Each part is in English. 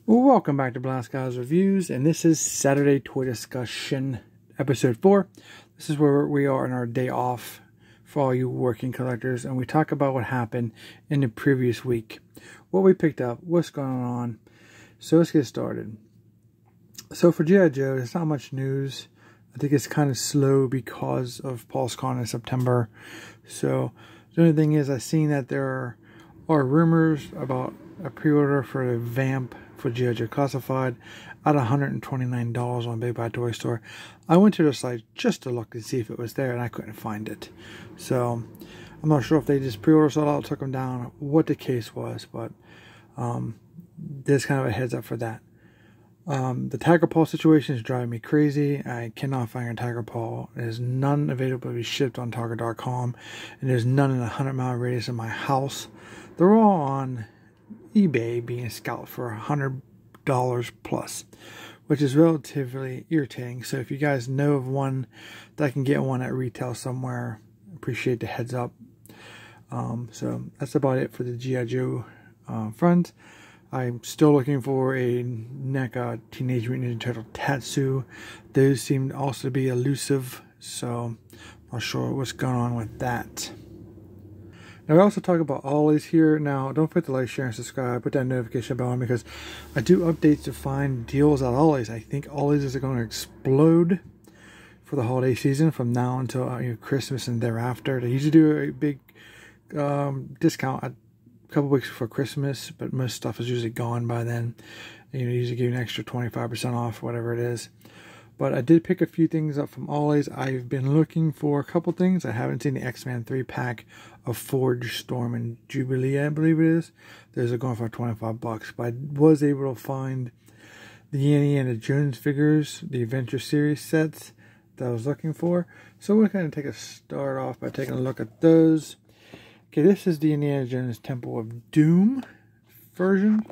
Welcome back to Blast Guys Reviews, and this is Saturday Toy Discussion Episode 4. This is where we are on our day off for all you working collectors, and we talk about what happened in the previous week, what we picked up, what's going on. So let's get started. So for G.I. Joe, there's not much news. I think it's kind of slow because of PulseCon in September. So the only thing is I've seen that there are rumors about a pre-order for a Vamp for G.I. Joe Classified at $129 on Big Bad Toy Store. I went to the site just to look and see if it was there, and I couldn't find it. So I'm not sure if they just pre-order sold out, took them down, what the case was, but there's kind of a heads up for that. The Tiger Paw situation is driving me crazy. I cannot find a Tiger Paw. There's none available to be shipped on Target.com, and there's none in a 100-mile radius of my house. They're all on eBay being scalped for $100 plus, which is relatively irritating. So if you guys know of one that can get one at retail somewhere, appreciate the heads up. So that's about it for the G.I. Joe front. I'm still looking for a NECA Teenage Mutant Ninja Turtle Tatsu. Those seem also to be elusive, so I'm not sure what's going on with that. Now, we also talk about Ollie's here. Now, don't forget to like, share, and subscribe. Put that notification bell on because I do updates to find deals at Ollie's. I think Ollie's is going to explode for the holiday season from now until Christmas and thereafter. They usually do a big discount at a couple weeks before Christmas, but most stuff is usually gone by then. Usually give you an extra 25% off, whatever it is. But I did pick a few things up from Ollie's. I've been looking for a couple things. I haven't seen the X-Men 3-pack of Forge, Storm, and Jubilee, I believe it is. Those are going for 25 bucks. But I was able to find the Indiana Jones figures, the Adventure Series sets that I was looking for. So we're going to take a start off by taking a look at those. Okay, this is the Indiana Jones Temple of Doom version.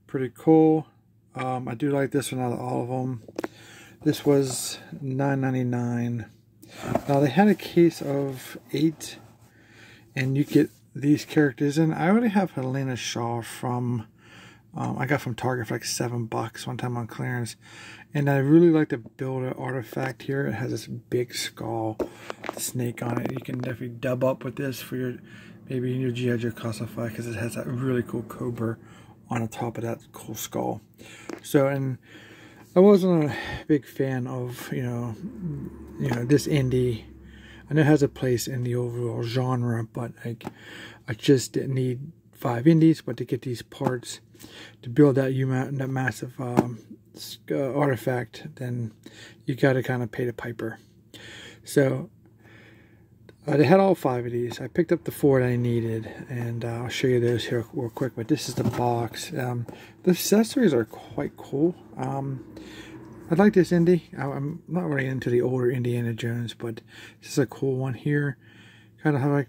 Pretty cool. I do like this one out of all of them. This was $9.99. Now they had a case of 8, and you get these characters in. I already have Helena Shaw from I got from Target for like $7 one time on clearance, and I really like the Builder artifact here. It has this big skull, snake on it. You can definitely dub up with this for your maybe in your G.I. Joe Classified because it has that really cool cobra on the top of that cool skull. So and I wasn't a big fan of, this indie. I know it has a place in the overall genre, but I just didn't need 5 indies. But to get these parts to build that massive artifact, then you got to kind of pay the piper. So they had all 5 of these. I picked up the 4 that I needed, and I'll show you those here real quick. But this is the box. The accessories are quite cool. I like this indie. I'm not really into the older Indiana Jones, but this is a cool one here. Kind of have like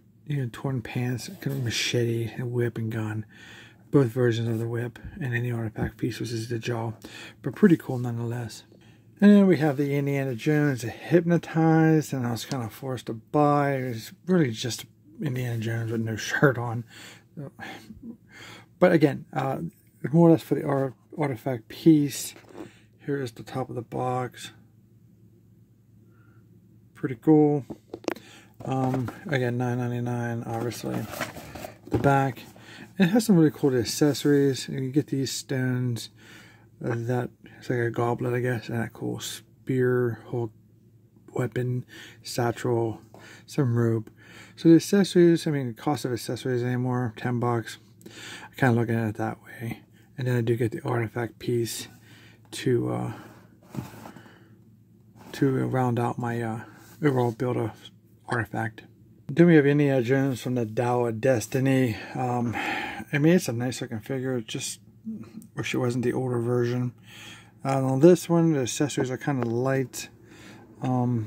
torn pants, kind of machete, and whip and gun. Both versions of the whip, and then the artifact piece, which is the jaw, but pretty cool nonetheless. And then we have the Indiana Jones Hypnotized, and I was kind of forced to buy. It's really just Indiana Jones with no shirt on. But again, more or less for the artifact piece. Here is the top of the box. Pretty cool. Again, $9.99, obviously. The back. It has some really cool accessories. You get these stones. That it's like a goblet, I guess, and a cool spear, whole weapon, satchel, some rope. So the accessories, I mean, the cost of accessories anymore, $10. I kind of looking at it that way. And then I do get the artifact piece to round out my overall build of artifact. Then we have Indiana Jones from the Tao of Destiny. I mean, it's a nice looking figure. Just wish it wasn't the older version. On this one, the accessories are kind of light. Again,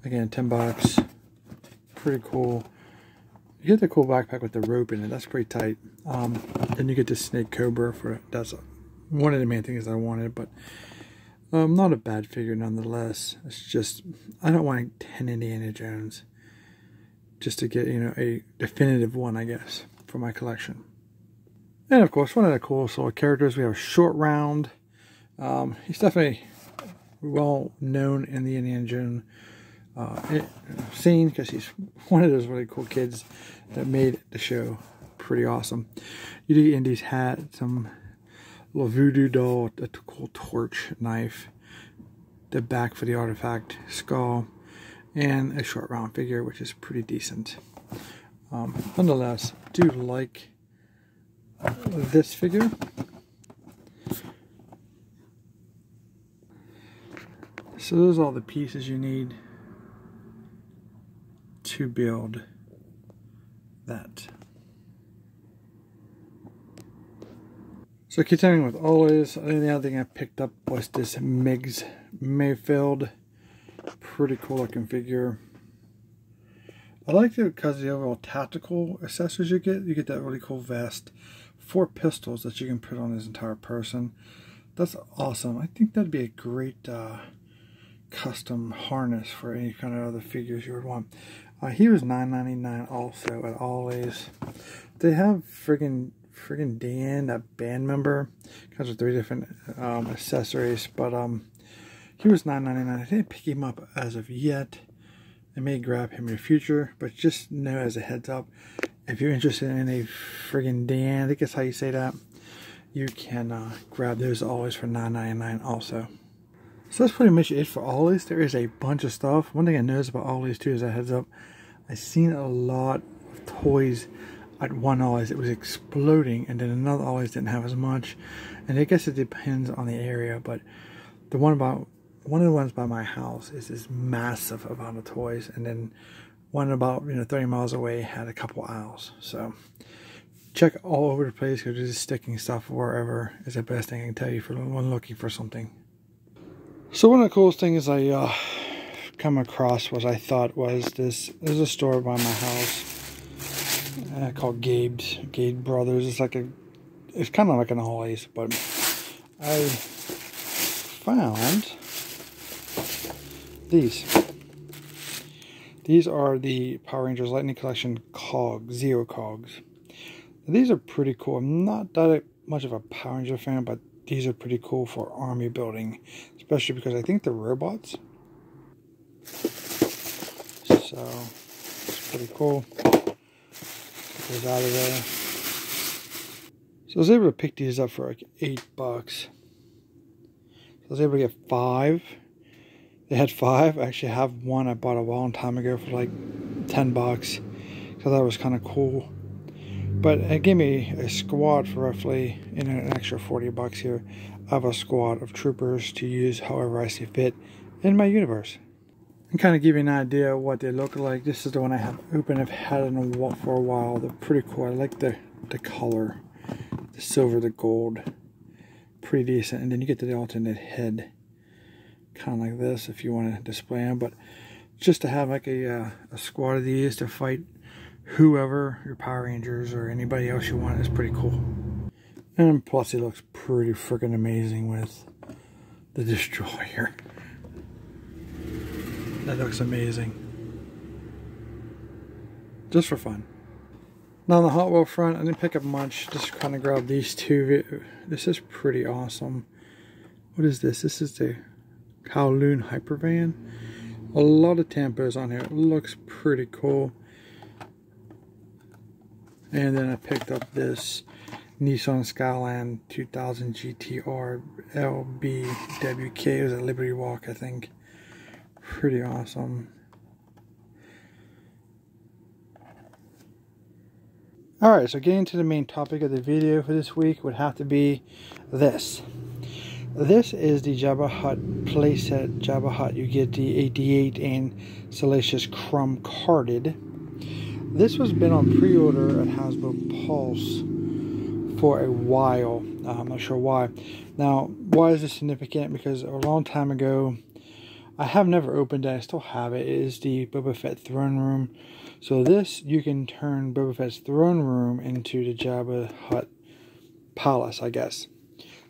$10. Pretty cool. You get the cool backpack with the rope in it. That's pretty tight. Then you get the snake cobra for it. That's one of the main things I wanted, but not a bad figure nonetheless. It's just I don't want 10 Indiana Jones. Just to get a definitive one, I guess, for my collection. And of course, one of the coolest little characters, we have Short Round. He's definitely well known in the Indiana Jones scene because he's one of those really cool kids that made the show pretty awesome. You do Indy's hat, some little voodoo doll, a cool torch knife, the back for the artifact skull, and a Short Round figure, which is pretty decent. Nonetheless, I do like this figure. So those are all the pieces you need to build that. So continuing with Ollie's, the other thing I picked up was this Miggs Mayfield. Pretty cool looking figure. I like it because of the overall tactical accessories you get. You get that really cool vest, 4 pistols that you can put on his entire person. That's awesome. I think that'd be a great custom harness for any kind of other figures you would want. He was $9.99 also at Ollie's. They have friggin' Dan, that band member, comes with 3 different accessories, but he was $9.99. I didn't pick him up as of yet. I may grab him in the future, but just know as a heads up, if you're interested in a friggin' Dan, I think that's how you say that, you can grab those Ollie's for $9.99 also. So that's pretty much it for Ollie's. There is a bunch of stuff. One thing I noticed about Ollie's too, as a heads up, I've seen a lot of toys at one Ollie's. It was exploding, and then another Ollie's didn't have as much. And I guess it depends on the area, but one of the ones by my house is this massive amount of toys, and then one about 30 miles away had a couple aisles. So check all over the place, because just sticking stuff wherever is the best thing I can tell you for when looking for something. So one of the coolest things I come across was there's a store by my house called Gabe Brothers. It's kind of like an Ollie's, but I found these. These are the Power Rangers Lightning Collection cogs, Zero cogs. These are pretty cool. I'm not that much of a Power Ranger fan, but these are pretty cool for army building, especially because I think they're robots. So it's pretty cool. Goes out of there. So I was able to pick these up for like $8. So I was able to get 5. They had 5. I actually have one I bought a long time ago for like $10 because I thought it was kind of cool. But it gave me a squad for roughly an extra $40 here. I have a squad of troopers to use however I see fit in my universe. And kind of give you an idea of what they look like. This is the one I have open. I've had it for a while. They're pretty cool. I like the color, the silver, the gold. Pretty decent. And then you get to the alternate head, kind of like this if you want to display them. But just to have like a squad of these to fight whoever, your Power Rangers or anybody else you want, is pretty cool. And plus it looks pretty freaking amazing with the Destroyer. That looks amazing. Just for fun. Now on the Hot Wheel front, I didn't pick up much. Just kind of grabbed these 2. This is pretty awesome. What is this? This is the Kowloon Hypervan. A lot of tempos on here. It looks pretty cool. And then I picked up this Nissan Skyline 2000 GTR LBWK. It was at Liberty Walk, I think. Pretty awesome. Alright, so getting to the main topic of the video for this week would have to be this. This is the Jabba Hutt playset. Jabba Hutt, you get the 88 and Salacious Crumb carded. This was been on pre-order at Hasbro Pulse for a while. I'm not sure why. Now, why is this significant? Because a long time ago, I have never opened it. I still have it. It is the Boba Fett throne room. So this, you can turn Boba Fett's throne room into the Jabba Hutt palace, I guess.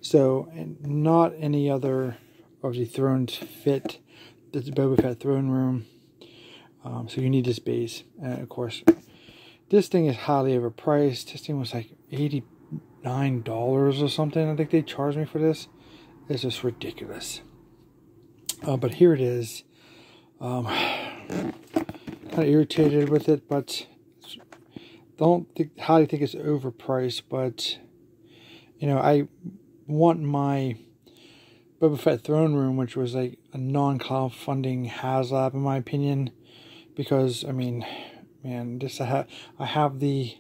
So, and not any other of the thrones fit the Boba Fett throne room. So you need this base. And of course, this thing is highly overpriced. This thing was like $80 $9 or something. I think they charged me for this. It's just ridiculous. But here it is. Kind of irritated with it, but highly think it's overpriced. But you know, I want my Boba Fett throne room, which was like a non-crowdfunding HasLab in my opinion, because I mean, man, I have the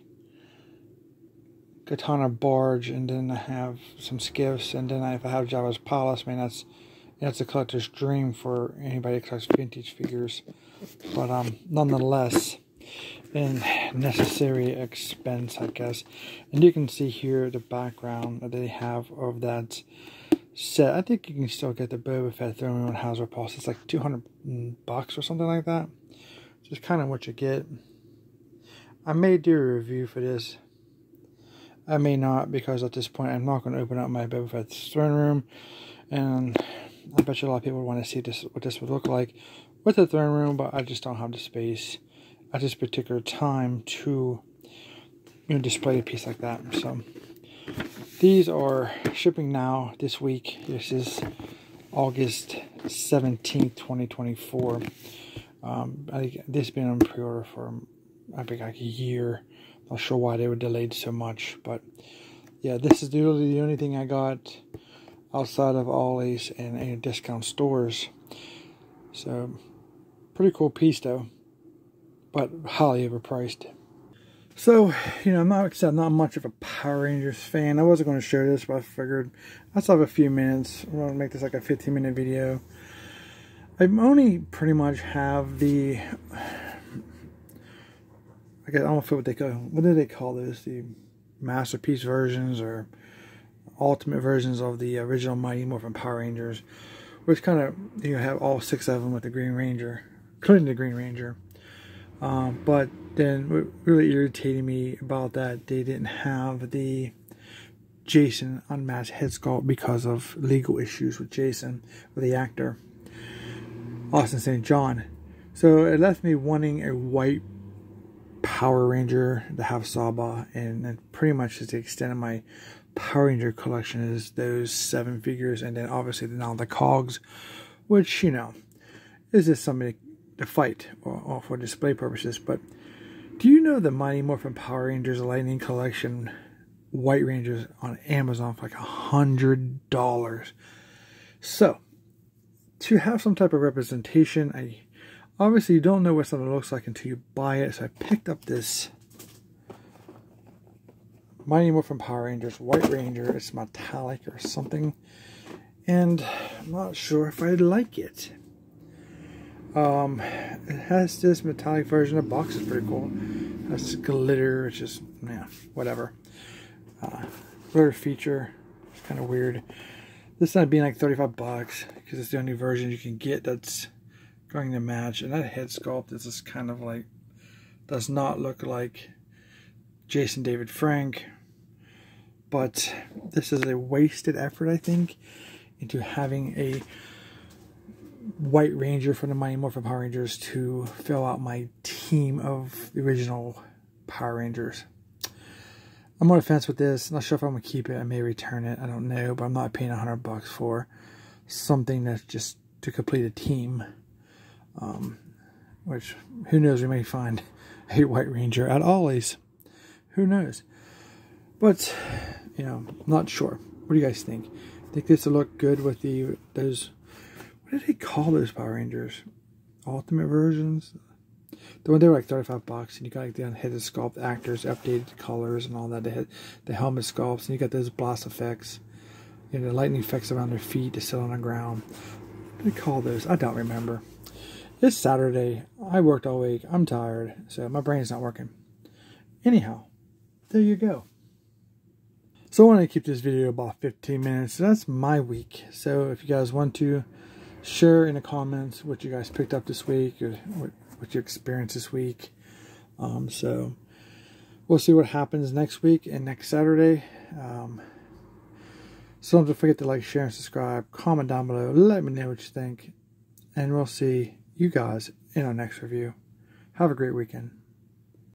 Katana barge, and then I have some skiffs, and then if I have Jabba's palace, man, that's a collector's dream for anybody that collects vintage figures. But nonetheless, an necessary expense, I guess. And you can see here the background that they have of that set. I think you can still get the Boba Fett throne room Hasbro Pulse. It's like $200 or something like that. Just kind of what you get. I may do a review for this. I may not, because at this point I'm not going to open up my Boba Fett throne room, and I bet you a lot of people want to see this, what this would look like with the throne room, but I just don't have the space at this particular time to, you know, display a piece like that. So these are shipping now this week. This is August 17th, 2024. This has been on pre-order for I think like a year. Not sure why they were delayed so much, but yeah, this is really the only thing I got outside of Ollie's and any discount stores. So pretty cool piece though, but highly overpriced. So, you know, I'm not much of a Power Rangers fan. I wasn't going to show this, but I figured I still have a few minutes. I'm going to make this like a 15-minute video. I only pretty much have the, I don't know what do they call those? The masterpiece versions or ultimate versions of the original Mighty Morphin Power Rangers, which kind of, you know, have all 6 of them with the Green Ranger, including the Green Ranger. But then what really irritated me about that, they didn't have the Jason unmatched head sculpt because of legal issues with Jason, with the actor, Austin St. John. So it left me wanting a white Power Ranger to have Saba, and pretty much is the extent of my Power Ranger collection is those 7 figures, and then obviously now the cogs, which, you know, is just something to fight or for display purposes. But do you know the Mighty Morphin Power Rangers Lightning Collection White Rangers on Amazon for like $100? So to have some type of representation, I obviously you don't know what something looks like until you buy it. So I picked up this Mighty Morphin Power Rangers White Ranger. It's metallic or something, and I'm not sure if I like it. It has this metallic version. The box is pretty cool. It has glitter. It's just, yeah, whatever. Glitter feature. It's kind of weird. This ended up being like $35 because it's the only version you can get that's going to match. And that head sculpt is just kind of like, does not look like Jason David Frank. But this is a wasted effort, I think, into having a White Ranger from the Mighty Morphin Power Rangers to fill out my team of the original Power Rangers. I'm on the fence with this. Not sure if I'm going to keep it. I may return it. I don't know, but I'm not paying $100 for something that's just to complete a team. Which, who knows, we may find a White Ranger at Ollie's. Who knows? But, you know, not sure. What do you guys think? Think this will look good with those, what do they call those Power Rangers? Ultimate versions? The one they were like $35, and you got like the unheaded sculpt actors, updated colors and all that. They had the helmet sculpts, and you got those blast effects, you know, the lightning effects around their feet to sit on the ground. What do they call those? I don't remember. It's Saturday. I worked all week. I'm tired, so my brain's not working. Anyhow, there you go. So I want to keep this video about 15 minutes. So that's my week. So if you guys want to share in the comments what you guys picked up this week, or what you experienced this week. So we'll see what happens next week and next Saturday. So don't forget to like, share, and subscribe. Comment down below. Let me know what you think. And we'll see you guys in our next review. Have a great weekend.